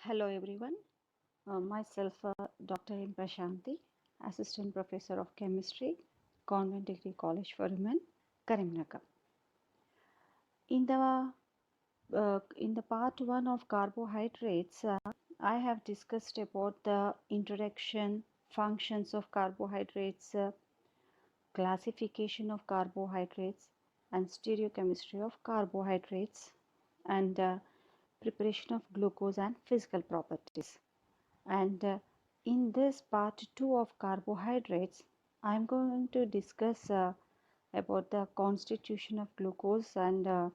Hello everyone. Myself Dr. M. Prashanti, Assistant Professor of Chemistry, Convent Degree College for Women, Karimnagar. In the part 1 of carbohydrates, I have discussed about the introduction, functions of carbohydrates, classification of carbohydrates, and stereochemistry of carbohydrates, and preparation of glucose and physical properties. And in this part 2 of carbohydrates, I am going to discuss about the constitution of glucose and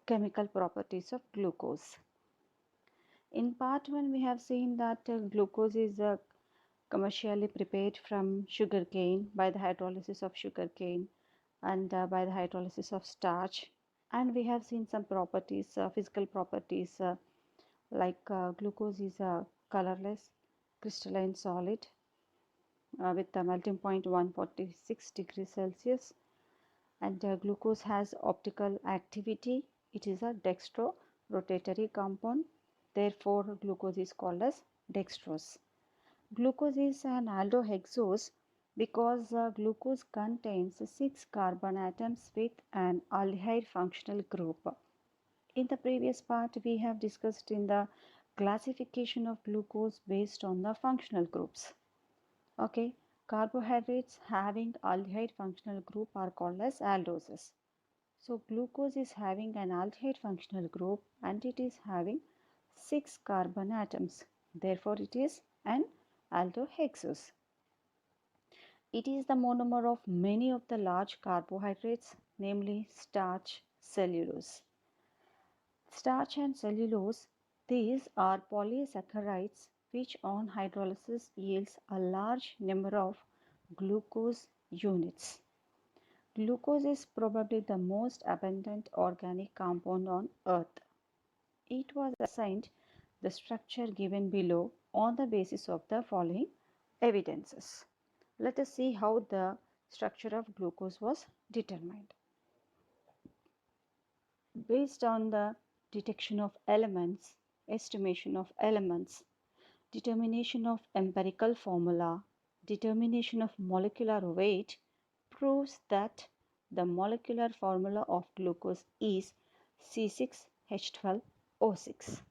chemical properties of glucose. In part 1, we have seen that glucose is commercially prepared from sugarcane by the hydrolysis of sugarcane and by the hydrolysis of starch. And we have seen some properties, physical properties, like glucose is a colorless crystalline solid with a melting point 146 degrees Celsius, and glucose has optical activity. It is a dextrorotatory compound, therefore glucose is called as dextrose. Glucose is an aldohexose because glucose contains 6 carbon atoms with an aldehyde functional group. In the previous part, we have discussed in the classification of glucose based on the functional groups. Okay, carbohydrates having aldehyde functional group are called as aldoses. So glucose is having an aldehyde functional group and it is having 6 carbon atoms. Therefore, it is an aldohexose. It is the monomer of many of the large carbohydrates, namely starch, cellulose. Starch and cellulose, these are polysaccharides which on hydrolysis yields a large number of glucose units. Glucose is probably the most abundant organic compound on earth. It was assigned the structure given below on the basis of the following evidences. Let us see how the structure of glucose was determined. Based on the detection of elements, estimation of elements, determination of empirical formula, determination of molecular weight proves that the molecular formula of glucose is C6H12O6.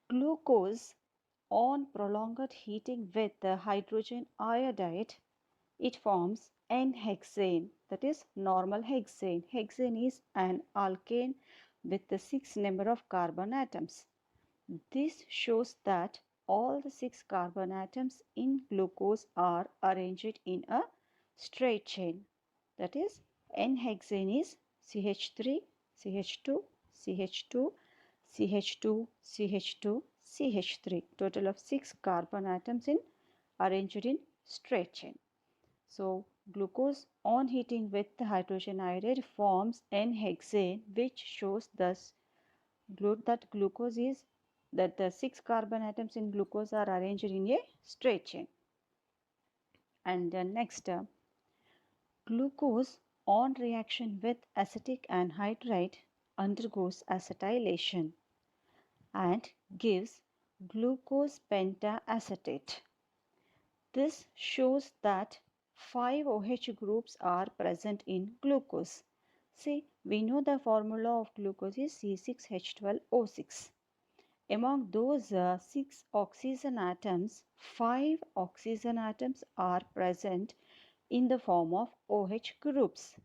Glucose, on prolonged heating with the hydrogen iodide, it forms N-hexane, that is normal hexane. Hexane is an alkane with the 6 number of carbon atoms. This shows that all the 6 carbon atoms in glucose are arranged in a straight chain. That is, N-hexane is CH3, CH2, CH2, CH2, CH2, CH3. Total of 6 carbon atoms arranged in straight chain. So, glucose on heating with the hydrogen iodide forms N-hexane, which shows thus that glucose is that the 6 carbon atoms in glucose are arranged in a straight chain. And next, glucose on reaction with acetic anhydride undergoes acetylation and gives glucose pentaacetate. This shows that 5 OH groups are present in glucose. See, we know the formula of glucose is C6H12O6. Among those 6 oxygen atoms, 5 oxygen atoms are present in the form of OH groups.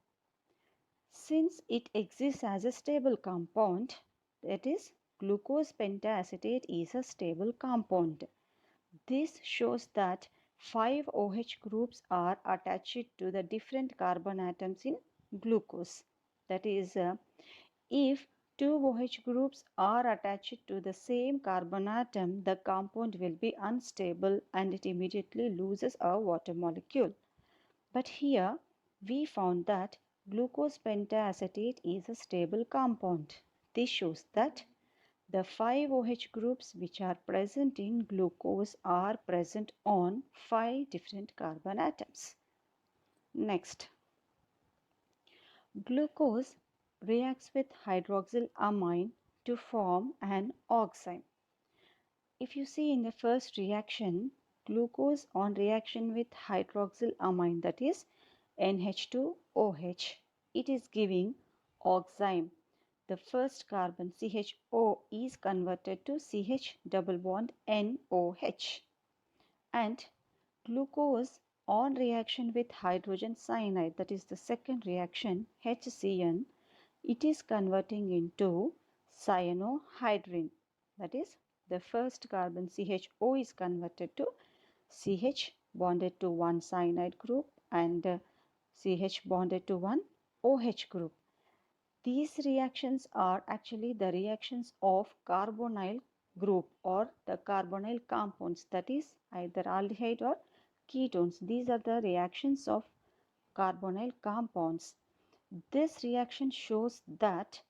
Since it exists as a stable compound, that is, glucose pentaacetate is a stable compound. This shows that 5 OH groups are attached to the different carbon atoms in glucose. That is, if 2 OH groups are attached to the same carbon atom, the compound will be unstable and it immediately loses a water molecule. But here we found that glucose pentaacetate is a stable compound. This shows that the 5 OH groups which are present in glucose are present on 5 different carbon atoms. Next, glucose reacts with hydroxylamine to form an oxime. if you see in the first reaction, glucose on reaction with hydroxylamine, that is NH2OH, it is giving oxime. The first carbon CHO is converted to CH double bond NOH, and glucose on reaction with hydrogen cyanide, that is the second reaction HCN, it is converting into cyanohydrin, that is the first carbon CHO is converted to CH bonded to one cyanide group and CH bonded to one OH group. These reactions are actually the reactions of carbonyl group or the carbonyl compounds, that is either aldehyde or ketones. These are the reactions of carbonyl compounds. This reaction shows that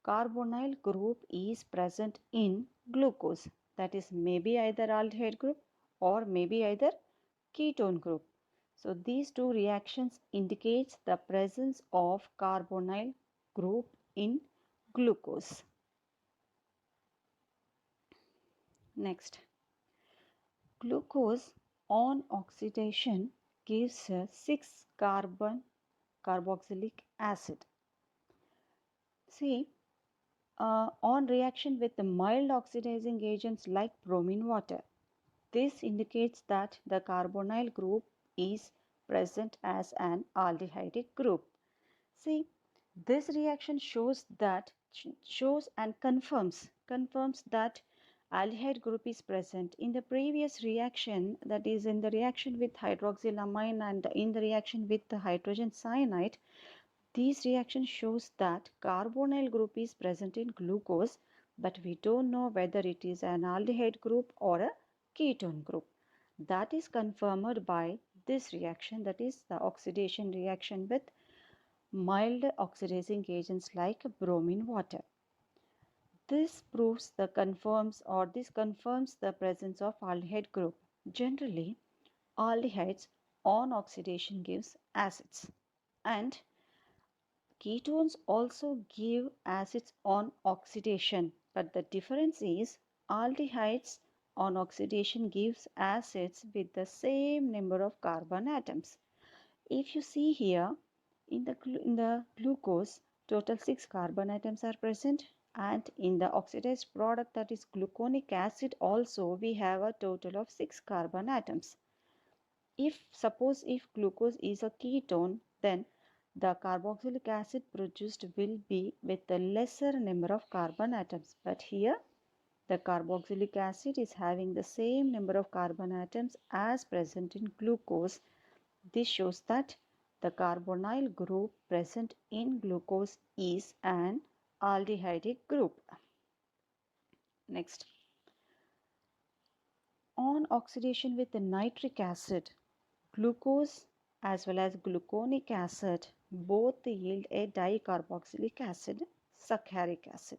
carbonyl group is present in glucose, that is maybe either aldehyde group or maybe either ketone group. So these two reactions indicates the presence of carbonyl group in glucose. Next, glucose on oxidation gives a 6-carbon carboxylic acid. See, on reaction with the mild oxidizing agents like bromine water, this indicates that the carbonyl group is present as an aldehydic group. See, this reaction shows and confirms that aldehyde group is present. In the previous reaction, that is in the reaction with hydroxylamine and in the reaction with the hydrogen cyanide, these reaction shows that carbonyl group is present in glucose, but we don't know whether it is an aldehyde group or a ketone group. That is confirmed by this reaction, that is the oxidation reaction with mild oxidizing agents like bromine water. This confirms the presence of aldehyde group. Generally, aldehydes on oxidation gives acids, and ketones also give acids on oxidation, but the difference is aldehydes on oxidation gives acids with the same number of carbon atoms. If you see here, in the glucose, total 6 carbon atoms are present, and in the oxidized product, that is gluconic acid, also we have a total of 6 carbon atoms. Suppose if glucose is a ketone, then the carboxylic acid produced will be with a lesser number of carbon atoms. But here the carboxylic acid is having the same number of carbon atoms as present in glucose. This shows that the carbonyl group present in glucose is an aldehydic group. Next, on oxidation with the nitric acid, glucose as well as gluconic acid both yield a dicarboxylic acid, succaric acid.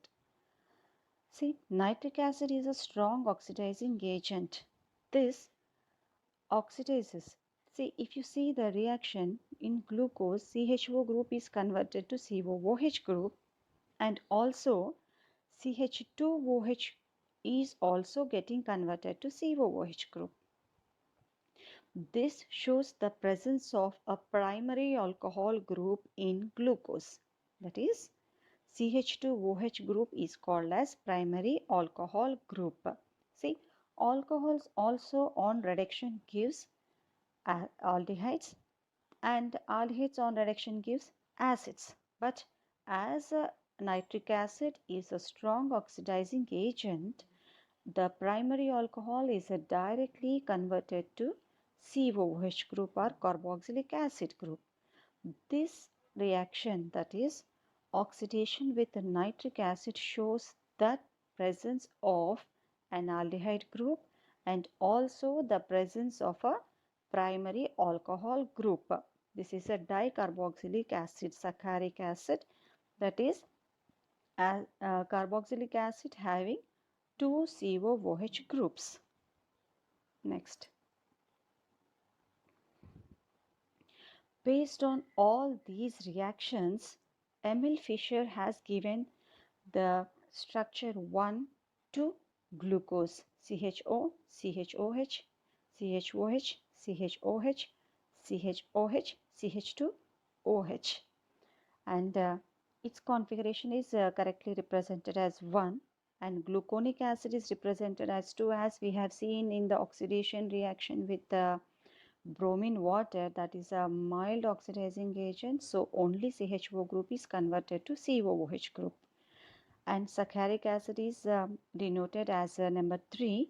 See, nitric acid is a strong oxidizing agent. This oxidizes. See, if you see the reaction in glucose, CHO group is converted to COOH group, and also CH2OH is also getting converted to COOH group. This shows the presence of a primary alcohol group in glucose. That is, CH2OH group is called as primary alcohol group. See, alcohols also on reduction gives aldehydes, and aldehydes on reduction gives acids. But as nitric acid is a strong oxidizing agent, the primary alcohol is directly converted to COOH group or carboxylic acid group. This reaction, that is oxidation with nitric acid, shows the presence of an aldehyde group and also the presence of a primary alcohol group. This is a dicarboxylic acid, succaric acid, that is carboxylic acid having 2 COOH groups. Next, based on all these reactions, Emil Fischer has given the structure 1 to glucose, CHO, CHOH, CHOH, CHOH, CHOH, CH2OH. And its configuration is correctly represented as 1, and gluconic acid is represented as 2, as we have seen in the oxidation reaction with the bromine water, that is a mild oxidizing agent, so only CHO group is converted to COOH group. And saccharic acid is denoted as number 3.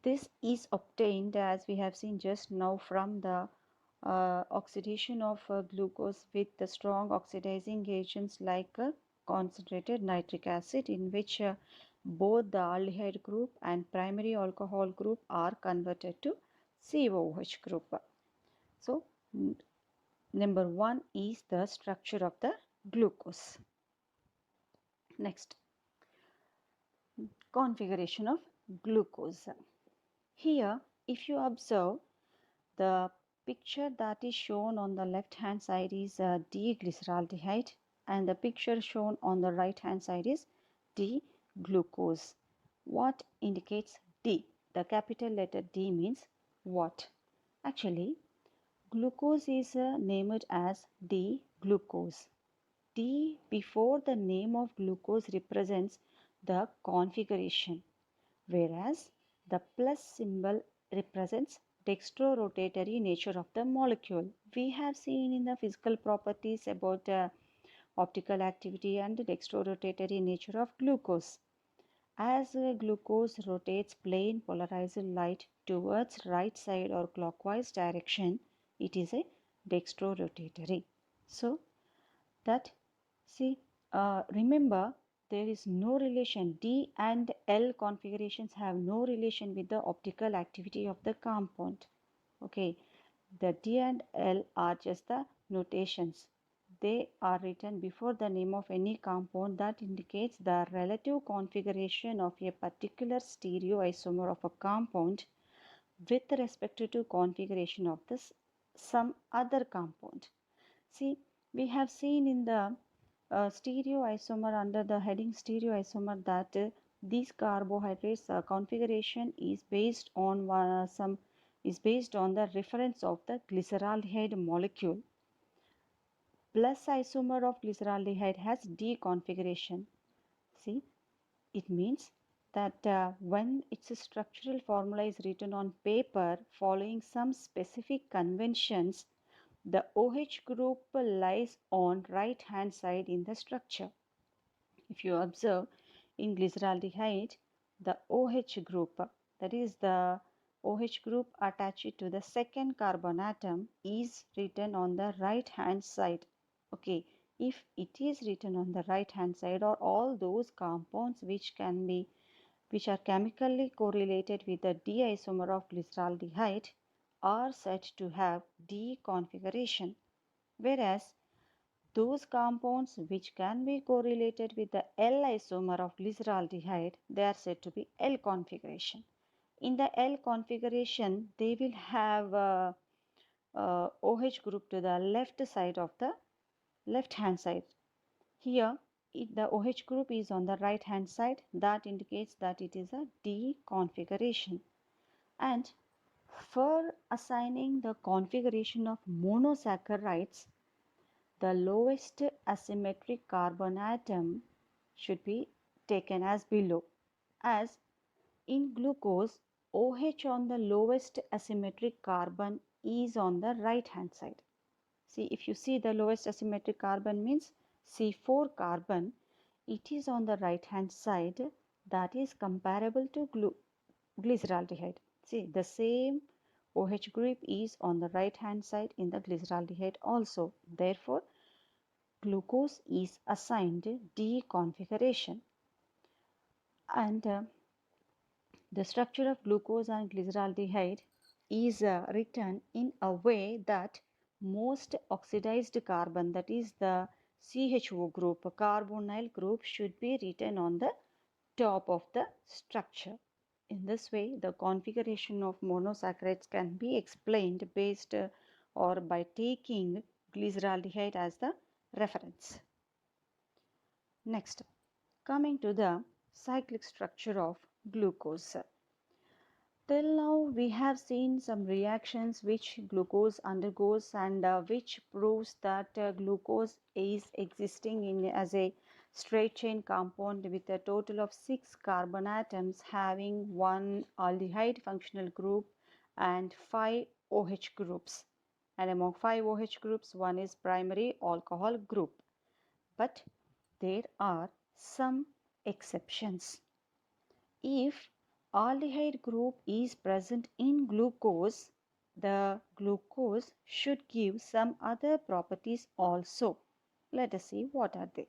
This is obtained, as we have seen just now, from the oxidation of glucose with the strong oxidizing agents like concentrated nitric acid, in which both the aldehyde group and primary alcohol group are converted to COOH group. So number 1 is the structure of the glucose. Next, configuration of glucose. Here, if you observe, the picture that is shown on the left hand side is D-glyceraldehyde, and the picture shown on the right hand side is D-glucose. What indicates D? The capital letter D means what? Actually, glucose is named as D-glucose. D before the name of glucose represents the configuration, whereas the plus symbol represents dextrorotatory nature of the molecule. We have seen in the physical properties about optical activity and dextrorotatory nature of glucose. As glucose rotates plane polarized light towards right side or clockwise direction, it is a dextrorotatory. So that, see, remember, there is no relation. D and L configurations have no relation with the optical activity of the compound. Okay, the D and L are just the notations. They are written before the name of any compound that indicates the relative configuration of a particular stereoisomer of a compound with respect to configuration of this some other compound. See, we have seen in the stereoisomer, under the heading stereoisomer, that these carbohydrates configuration is based on the reference of the glyceraldehyde molecule. Plus isomer of glyceraldehyde has D configuration. See, it means that when its structural formula is written on paper following some specific conventions, the OH group lies on right hand side in the structure. If you observe, in glyceraldehyde, the OH group, that is the OH group attached to the second carbon atom, is written on the right hand side. Okay, if it is written on the right hand side, or all those compounds which are chemically correlated with the D isomer of glyceraldehyde are said to have D configuration, whereas those compounds which can be correlated with the L isomer of glyceraldehyde, they are said to be L configuration. In the L configuration, they will have OH group to the left side of the left hand side. Here, the OH group is on the right hand side. That indicates that it is a D configuration. And for assigning the configuration of monosaccharides, the lowest asymmetric carbon atom should be taken as below. As in glucose, OH on the lowest asymmetric carbon is on the right hand side. See, if you see the lowest asymmetric carbon means C4 carbon, it is on the right hand side, that is comparable to glyceraldehyde. See, the same OH group is on the right hand side in the glyceraldehyde also. Therefore, glucose is assigned D configuration. And the structure of glucose and glyceraldehyde is written in a way that most oxidized carbon, that is the CHO group, carbonyl group, should be written on the top of the structure. In this way, the configuration of monosaccharides can be explained based or by taking glyceraldehyde as the reference. Next, coming to the cyclic structure of glucose. Till now, we have seen some reactions which glucose undergoes and which proves that glucose is existing in as a straight chain compound with a total of 6 carbon atoms having one aldehyde functional group and 5 OH groups. And among 5 OH groups, one is primary alcohol group. But there are some exceptions. If aldehyde group is present in glucose, the glucose should give some other properties also. Let us see what are they.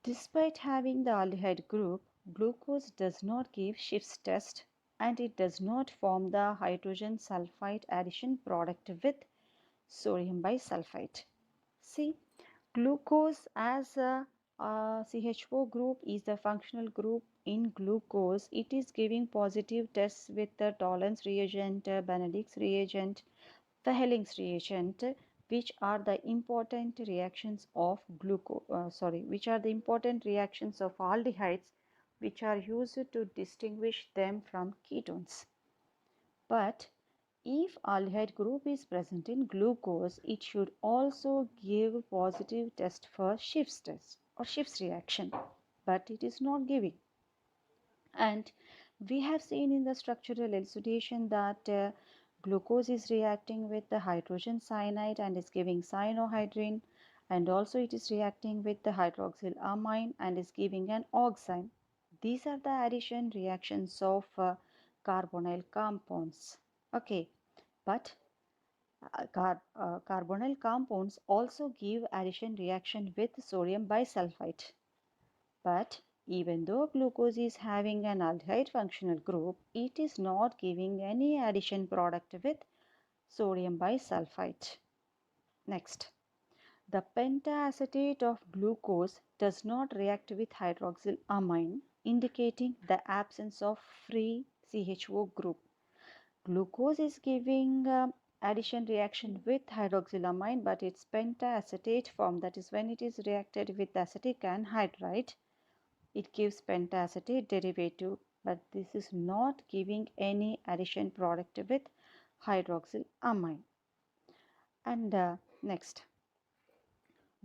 Despite having the aldehyde group, glucose does not give Schiff's test and it does not form the hydrogen sulfide addition product with sodium bisulfite. See, glucose as a CHO group is the functional group in glucose. It is giving positive tests with the Tollens reagent, Benedict's reagent, Fehling's reagent, which are the important reactions of which are the important reactions of aldehydes, which are used to distinguish them from ketones. But if aldehyde group is present in glucose, it should also give positive test for Schiff's test or Schiff's reaction, but it is not giving. And we have seen in the structural elucidation that glucose is reacting with the hydrogen cyanide and is giving cyanohydrin, and also it is reacting with the hydroxyl amine and is giving an oxime. These are the addition reactions of carbonyl compounds. Okay, but carbonyl compounds also give addition reaction with sodium bisulfite. But even though glucose is having an aldehyde functional group, it is not giving any addition product with sodium bisulfite. Next, the pentaacetate of glucose does not react with hydroxyl amine, indicating the absence of free CHO group. Glucose is giving addition reaction with hydroxylamine, but its pentaacetate form, that is when it is reacted with acetic anhydride, it gives pentaacetate derivative, but this is not giving any addition product with hydroxylamine. And next,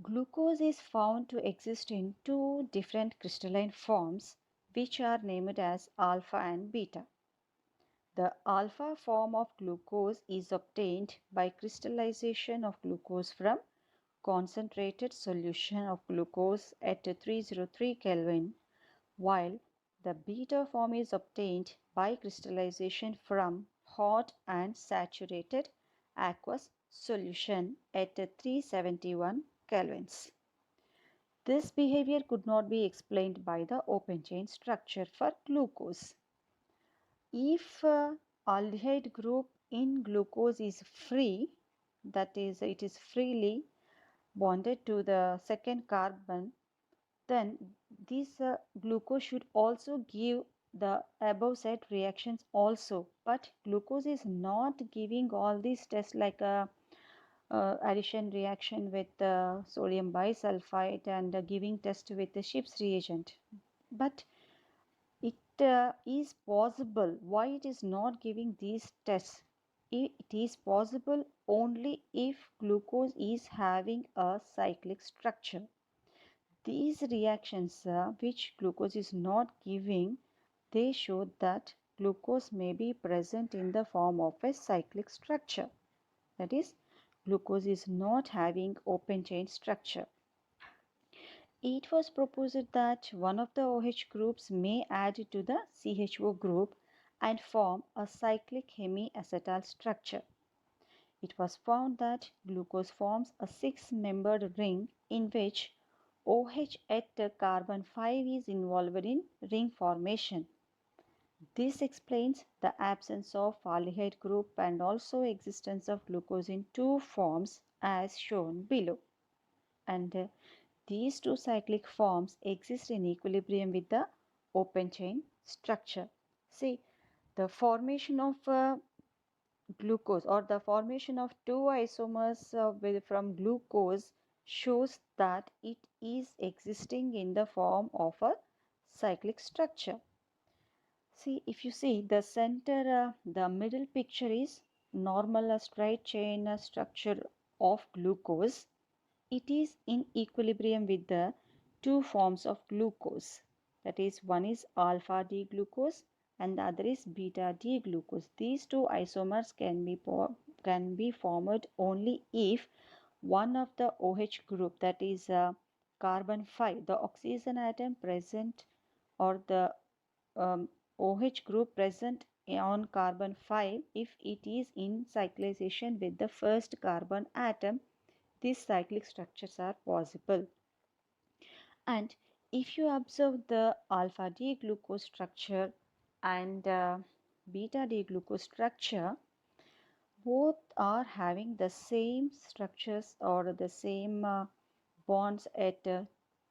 glucose is found to exist in two different crystalline forms, which are named as alpha and beta. The alpha form of glucose is obtained by crystallization of glucose from concentrated solution of glucose at 303 Kelvin, while the beta form is obtained by crystallization from hot and saturated aqueous solution at 371 kelvins. This behavior could not be explained by the open chain structure for glucose. If aldehyde group in glucose is free, that is, it is freely bonded to the second carbon, then this glucose should also give the above said reactions also. But glucose is not giving all these tests like a addition reaction with sodium bisulfite and giving test with the Schiff's reagent. But it is possible. Why it is not giving these tests? It is possible only if glucose is having a cyclic structure. These reactions which glucose is not giving, they show that glucose may be present in the form of a cyclic structure. That is, glucose is not having open chain structure. It was proposed that one of the OH groups may add to the CHO group and form a cyclic hemiacetal structure. It was found that glucose forms a six-membered ring in which OH at carbon 5 is involved in ring formation. This explains the absence of aldehyde group and also existence of glucose in two forms as shown below. And these two cyclic forms exist in equilibrium with the open chain structure. See, the formation of glucose or the formation of two isomers from glucose shows that it is existing in the form of a cyclic structure. See, if you see the center, the middle picture is normal straight chain structure of glucose. It is in equilibrium with the two forms of glucose. That is, one is alpha D glucose and the other is beta D glucose. These two isomers can be formed only if one of the OH group, that is carbon 5, the oxygen atom present, or the OH group present on carbon 5, if it is in cyclization with the first carbon atom, these cyclic structures are possible. And if you observe the alpha D glucose structure and beta D glucose structure, both are having the same structures or the same bonds at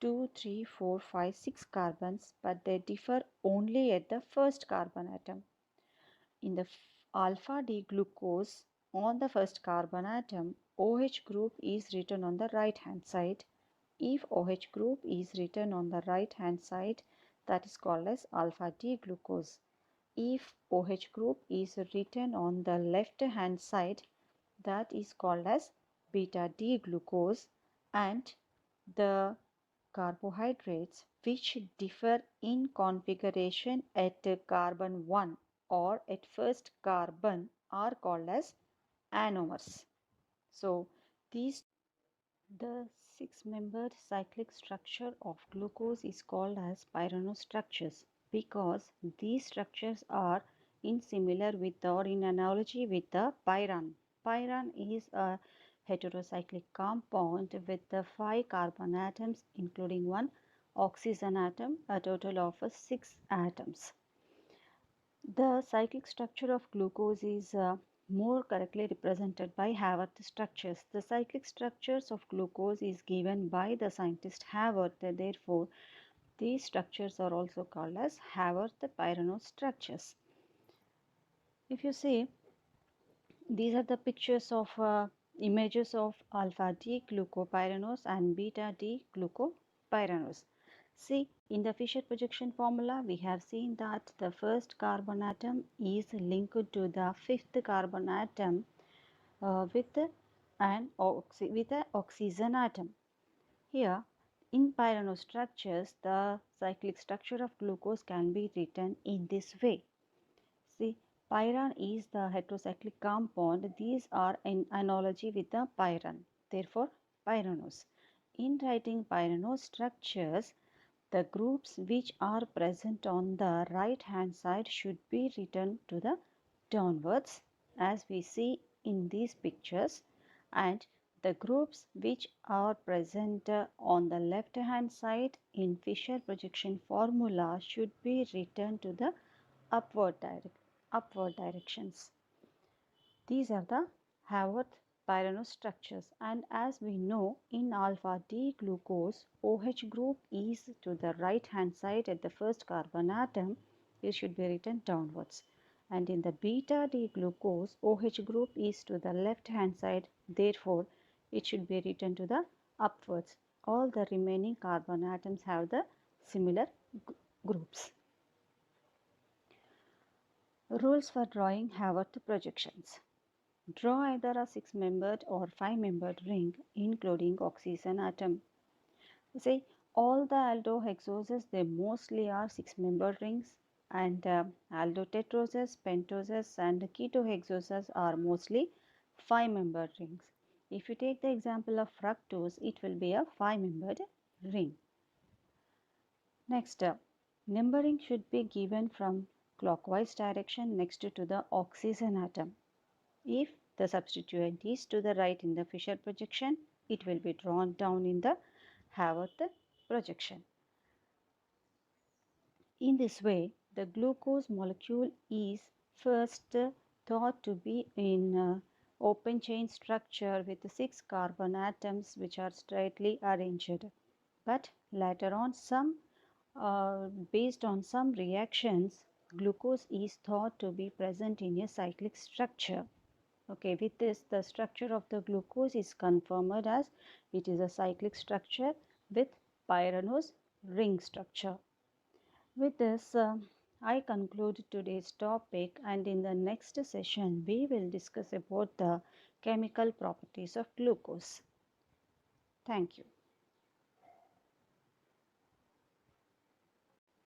2, 3, 4, 5, 6 carbons, but they differ only at the first carbon atom. In the alpha D glucose, on the first carbon atom, OH group is written on the right hand side. If OH group is written on the right hand side, that is called as alpha D glucose. If OH group is written on the left hand side, that is called as beta D glucose. And the carbohydrates which differ in configuration at carbon 1 or at first carbon are called as anomers. So these the six-membered cyclic structure of glucose is called as pyranostructures because these structures are in similar with or in analogy with the pyran. Pyran is a heterocyclic compound with the 5 carbon atoms including one oxygen atom, a total of 6 atoms. The cyclic structure of glucose is more correctly represented by Haworth structures. The cyclic structures of glucose is given by the scientist Haworth. Therefore, these structures are also called as Haworth pyranostructures. If you see, these are the pictures of images of alpha D glucopyranose and beta D glucopyranose. See, in the Fischer projection formula, we have seen that the first carbon atom is linked to the fifth carbon atom with an oxygen atom. Here, in pyranostructures, the cyclic structure of glucose can be written in this way. See, pyran is the heterocyclic compound. These are in analogy with the pyran. Therefore, pyranose. In writing pyranostructures, the groups which are present on the right hand side should be written to the downwards as we see in these pictures, and the groups which are present on the left hand side in Fischer projection formula should be written to the upward directions. These are the Haworth pyranostructures, and as we know, in alpha D glucose, OH group is to the right hand side at the first carbon atom. It should be written downwards. And in the beta D glucose, OH group is to the left hand side, therefore it should be written to the upwards. All the remaining carbon atoms have the similar groups. Rules for drawing Haworth projections. Draw either a 6-membered or 5-membered ring including oxygen atom. See, all the aldohexoses, they mostly are 6-membered rings, and aldotetroses, pentoses and ketohexoses are mostly 5-membered rings. If you take the example of fructose, it will be a 5-membered ring. Next, numbering should be given from clockwise direction next to the oxygen atom. If the substituent is to the right in the Fischer projection, it will be drawn down in the Haworth projection. In this way, the glucose molecule is first thought to be in open chain structure with 6 carbon atoms which are straightly arranged. But later on, based on some reactions, glucose is thought to be present in a cyclic structure. Okay, with this, the structure of the glucose is confirmed as it is a cyclic structure with pyranose ring structure. With this, I conclude today's topic, and in the next session we will discuss about the chemical properties of glucose. Thank you.